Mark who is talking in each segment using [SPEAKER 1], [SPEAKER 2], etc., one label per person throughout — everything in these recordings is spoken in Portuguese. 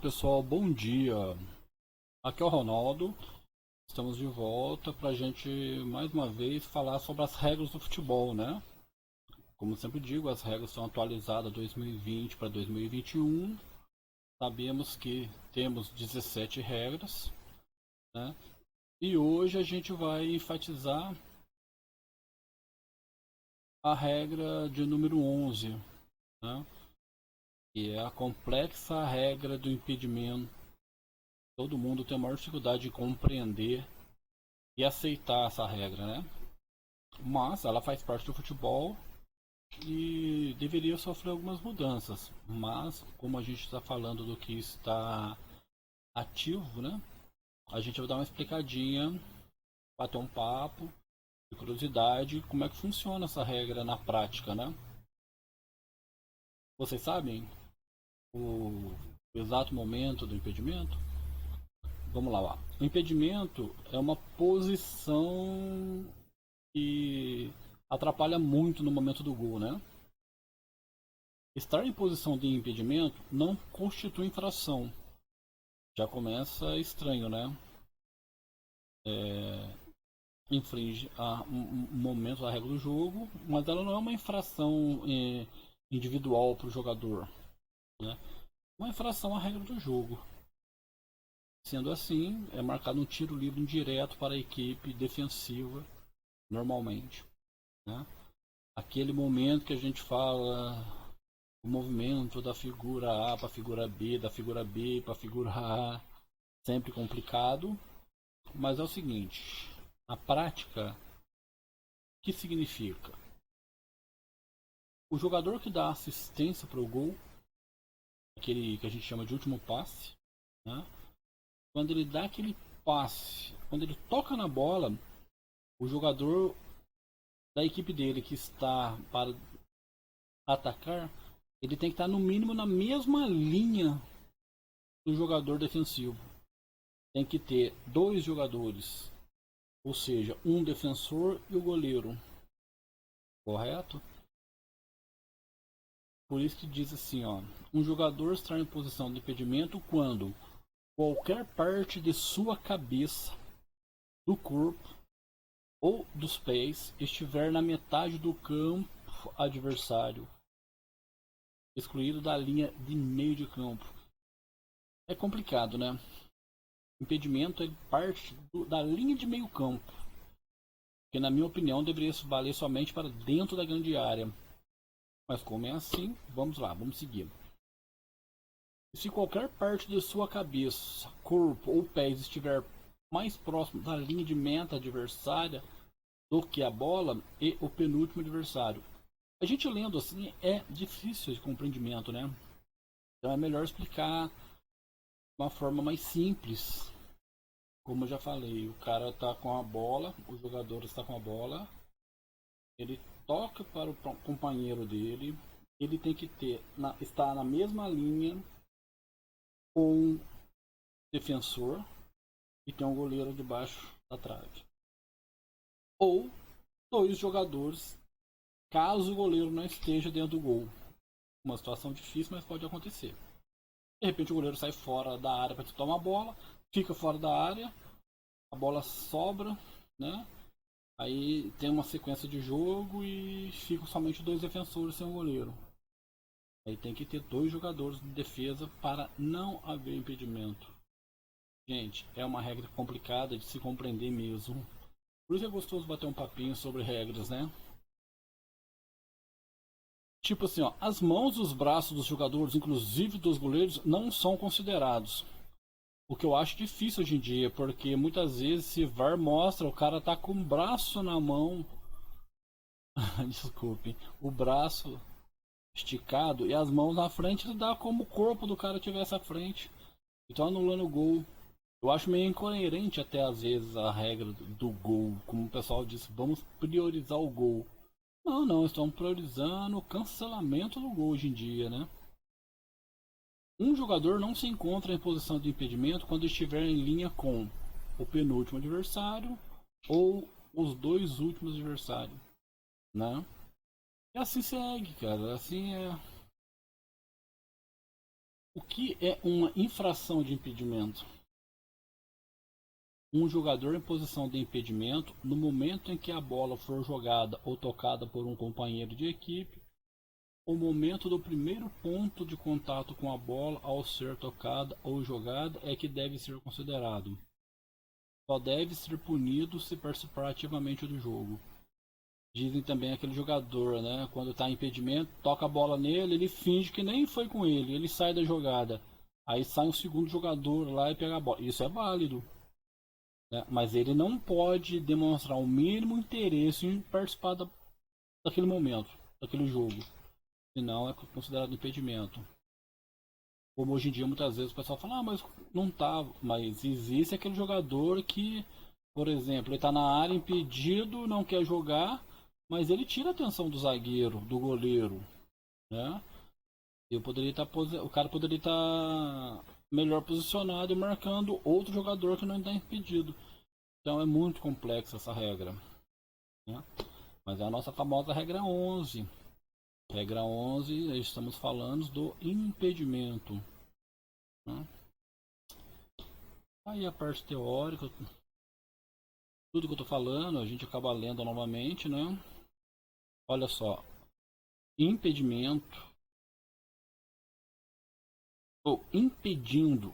[SPEAKER 1] Pessoal, bom dia. Aqui é o Ronaldo. Estamos de volta para a gente mais uma vez falar sobre as regras do futebol, né? Como sempre digo, as regras são atualizadas 2020 para 2021. Sabemos que temos 17 regras, né? E hoje a gente vai enfatizar a regra de número 11, né? Que é a complexa regra do impedimento. Todo mundo tem a maior dificuldade de compreender e aceitar essa regra, né? Mas ela faz parte do futebol e deveria sofrer algumas mudanças. Mas como a gente está falando do que está ativo, né? A gente vai dar uma explicadinha, bater um papo, de curiosidade, como é que funciona essa regra na prática, né? Vocês sabem o exato momento do impedimento? Vamos lá. O impedimento é uma posição que atrapalha muito no momento do gol, né? Estar em posição de impedimento não constitui infração. Já começa estranho, né? Infringe um momento da regra do jogo, mas ela não é uma infração individual para o jogador, né? Uma infração à regra do jogo. Sendo assim, é marcado um tiro livre indireto para a equipe defensiva, normalmente, né? Aquele momento que a gente fala o movimento da figura A para a figura B, da figura B para a figura A, sempre complicado, mas é o seguinte, na prática, o que significa? O jogador que dá assistência para o gol, aquele que a gente chama de último passe, né? Quando ele dá aquele passe, quando ele toca na bola, o jogador da equipe dele que está para atacar, ele tem que estar no mínimo na mesma linha do jogador defensivo. Tem que ter dois jogadores, ou seja, um defensor e o goleiro, correto? Por isso que diz assim, ó, um jogador está em posição de impedimento quando qualquer parte de sua cabeça, do corpo ou dos pés estiver na metade do campo adversário, excluído da linha de meio de campo. É complicado, né? Impedimento é parte da linha de meio campo, que na minha opinião deveria valer somente para dentro da grande área. Mas como é assim, vamos lá, vamos seguir. Se qualquer parte de sua cabeça, corpo ou pés estiver mais próximo da linha de meta adversária do que a bola e o penúltimo adversário. A gente lendo assim é difícil de compreendimento, né? Então é melhor explicar de uma forma mais simples. Como eu já falei, o cara está com a bola, o jogador está com a bola, ele toca para o companheiro dele, ele tem que estar na mesma linha com o defensor e tem um goleiro debaixo da trave. Ou dois jogadores, caso o goleiro não esteja dentro do gol. Uma situação difícil, mas pode acontecer. De repente o goleiro sai fora da área para tomar a bola, fica fora da área, a bola sobra, né? Aí tem uma sequência de jogo e ficam somente dois defensores sem o goleiro. Aí tem que ter dois jogadores de defesa para não haver impedimento. Gente, é uma regra complicada de se compreender mesmo. Por isso é gostoso bater um papinho sobre regras, né? Tipo assim, ó, as mãos e os braços dos jogadores, inclusive dos goleiros, não são considerados. O que eu acho difícil hoje em dia, porque muitas vezes se VAR mostra, o cara tá com o braço na mão, desculpe, o braço esticado e as mãos na frente, dá como o corpo do cara tivesse à frente. Então anulando o gol. Eu acho meio incoerente até às vezes a regra do gol, como o pessoal disse, vamos priorizar o gol. Não, não, estão priorizando o cancelamento do gol hoje em dia, né? Um jogador não se encontra em posição de impedimento quando estiver em linha com o penúltimo adversário ou os dois últimos adversários, né? E assim segue, cara. Assim é. O que é uma infração de impedimento? Um jogador em posição de impedimento, no momento em que a bola for jogada ou tocada por um companheiro de equipe, o momento do primeiro ponto de contato com a bola ao ser tocada ou jogada é que deve ser considerado. Só deve ser punido se participar ativamente do jogo. Dizem também aquele jogador, né? Quando está em impedimento, toca a bola nele, ele finge que nem foi com ele, ele sai da jogada. Aí sai um segundo jogador lá e pega a bola. Isso é válido, né? Mas ele não pode demonstrar o mínimo interesse em participar daquele momento, daquele jogo. Senão é considerado impedimento. Como hoje em dia muitas vezes o pessoal fala, ah, mas não tá. Mas existe aquele jogador que, por exemplo, ele está na área impedido, não quer jogar, mas ele tira a atenção do zagueiro, do goleiro, né? Eu poderia estar, o cara poderia estar melhor posicionado e marcando outro jogador que não está impedido. Então é muito complexa essa regra, né? Mas é a nossa famosa regra 11. Regra 11, estamos falando do impedimento, né? Aí a parte teórica, tudo que eu estou falando, a gente acaba lendo novamente, né? Olha só, impedimento ou impedindo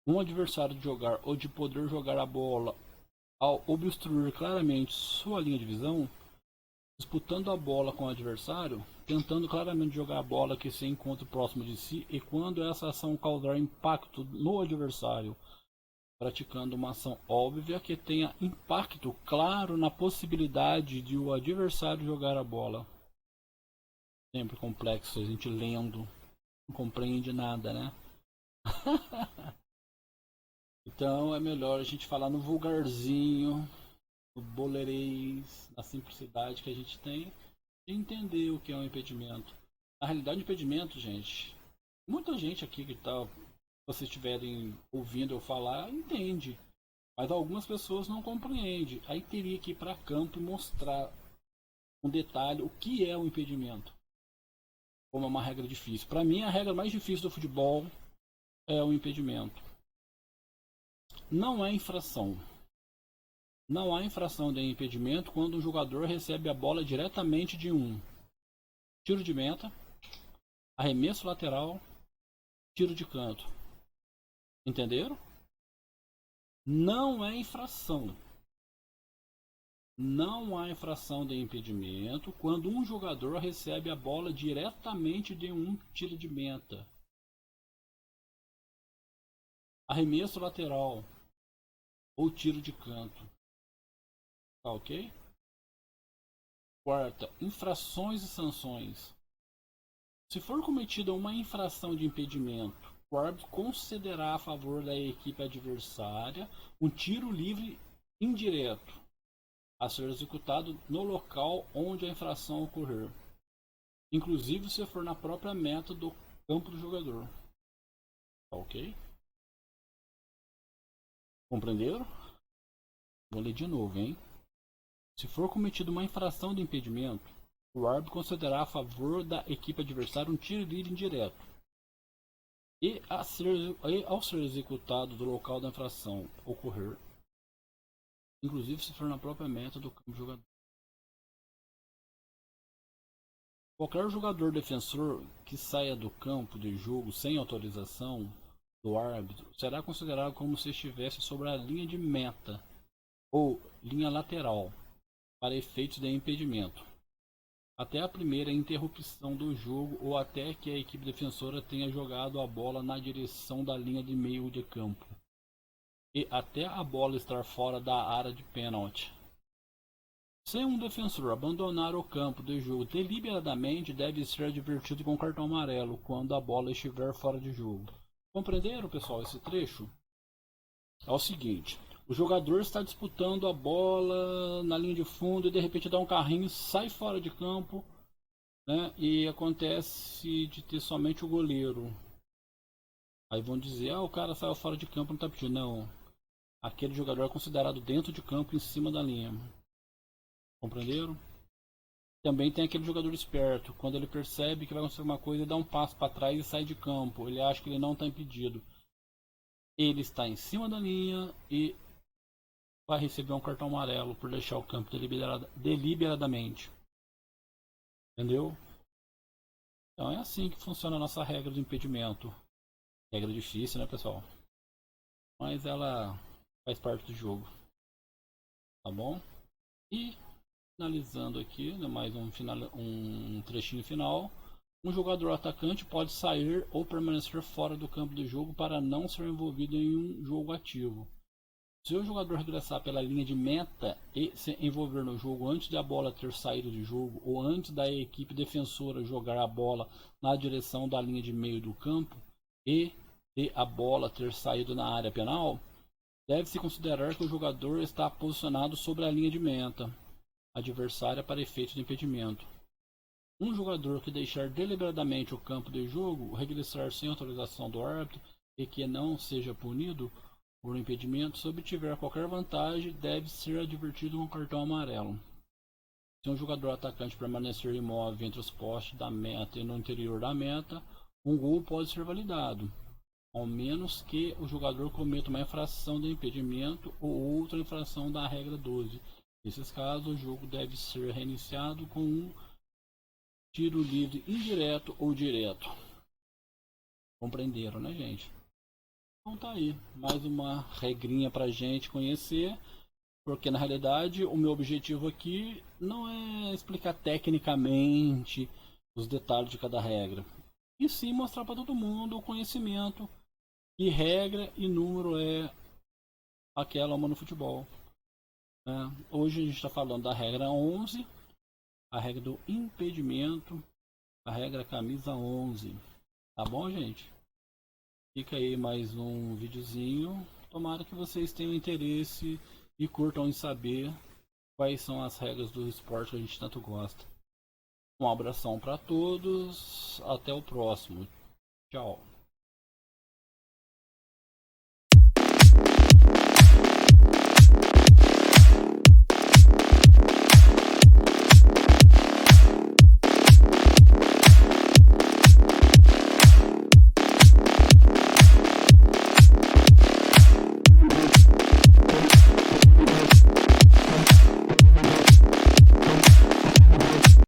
[SPEAKER 1] um adversário de jogar ou de poder jogar a bola ao obstruir claramente sua linha de visão, disputando a bola com o adversário, tentando claramente jogar a bola que se encontra próximo de si e quando essa ação causar impacto no adversário, praticando uma ação óbvia que tenha impacto claro na possibilidade de o adversário jogar a bola. Sempre complexo, a gente lendo, não compreende nada, né? Então é melhor a gente falar no vulgarzinho, no bolerês, na simplicidade que a gente tem e entender o que é um impedimento. Na realidade, impedimento, gente, muita gente aqui que tá, se vocês estiverem ouvindo eu falar, entende. Mas algumas pessoas não compreendem. Aí teria que ir para campo e mostrar um detalhe o que é o impedimento. Como é uma regra difícil. Para mim, a regra mais difícil do futebol é o impedimento. Não é infração. Não há infração de impedimento quando o jogador recebe a bola diretamente de um tiro de meta, arremesso lateral, tiro de canto. Entenderam? Não é infração. Não há infração de impedimento quando um jogador recebe a bola diretamente de um tiro de meta, arremesso lateral ou tiro de canto. Tá ok? Quarta, infrações e sanções. Se for cometida uma infração de impedimento, o árbitro concederá a favor da equipe adversária um tiro livre indireto a ser executado no local onde a infração ocorrer, inclusive se for na própria meta do campo do jogador. Tá ok? Compreenderam? Vou ler de novo, hein? Se for cometida uma infração de impedimento, o árbitro concederá a favor da equipe adversária um tiro livre indireto e ao ser executado do local da infração ocorrer, inclusive se for na própria meta do campo do jogador. Qualquer jogador defensor que saia do campo de jogo sem autorização do árbitro será considerado como se estivesse sobre a linha de meta ou linha lateral para efeitos de impedimento, até a primeira interrupção do jogo ou até que a equipe defensora tenha jogado a bola na direção da linha de meio de campo e até a bola estar fora da área de pênalti. Se um defensor abandonar o campo de jogo deliberadamente, deve ser advertido com cartão amarelo quando a bola estiver fora de jogo. Compreenderam, pessoal, esse trecho? É o seguinte: o jogador está disputando a bola na linha de fundo e de repente dá um carrinho, sai fora de campo, né? E acontece de ter somente o goleiro. Aí vão dizer, ah, o cara saiu fora de campo, não está pedindo. Não, aquele jogador é considerado dentro de campo, em cima da linha. Compreenderam? Também tem aquele jogador esperto, quando ele percebe que vai acontecer uma coisa, ele dá um passo para trás e sai de campo. Ele acha que ele não está impedido. Ele está em cima da linha e vai receber um cartão amarelo por deixar o campo deliberadamente. Entendeu? Então é assim que funciona a nossa regra do impedimento. Regra difícil, né, pessoal? Mas ela faz parte do jogo. Tá bom? E finalizando aqui, né, mais um trechinho final. Um jogador atacante pode sair ou permanecer fora do campo de jogo para não ser envolvido em um jogo ativo. Se o jogador regressar pela linha de meta e se envolver no jogo antes de a bola ter saído de jogo ou antes da equipe defensora jogar a bola na direção da linha de meio do campo e de a bola ter saído na área penal, deve-se considerar que o jogador está posicionado sobre a linha de meta adversária para efeito de impedimento. Um jogador que deixar deliberadamente o campo de jogo, regressar sem autorização do árbitro e que não seja punido por impedimento, se obtiver qualquer vantagem, deve ser advertido com cartão amarelo. Se um jogador atacante permanecer imóvel entre os postes da meta e no interior da meta, um gol pode ser validado, ao menos que o jogador cometa uma infração de impedimento ou outra infração da regra 12. Nesses casos, o jogo deve ser reiniciado com um tiro livre indireto ou direto. Compreenderam, né, gente? Então tá aí, mais uma regrinha pra gente conhecer, porque na realidade o meu objetivo aqui não é explicar tecnicamente os detalhes de cada regra, e sim mostrar para todo mundo o conhecimento que regra e número é aquela uma no futebol. Hoje a gente está falando da regra 11, a regra do impedimento, a regra camisa 11. Tá bom, gente? Fica aí mais um videozinho. Tomara que vocês tenham interesse e curtam em saber quais são as regras do esporte que a gente tanto gosta. Um abração para todos. Até o próximo. Tchau.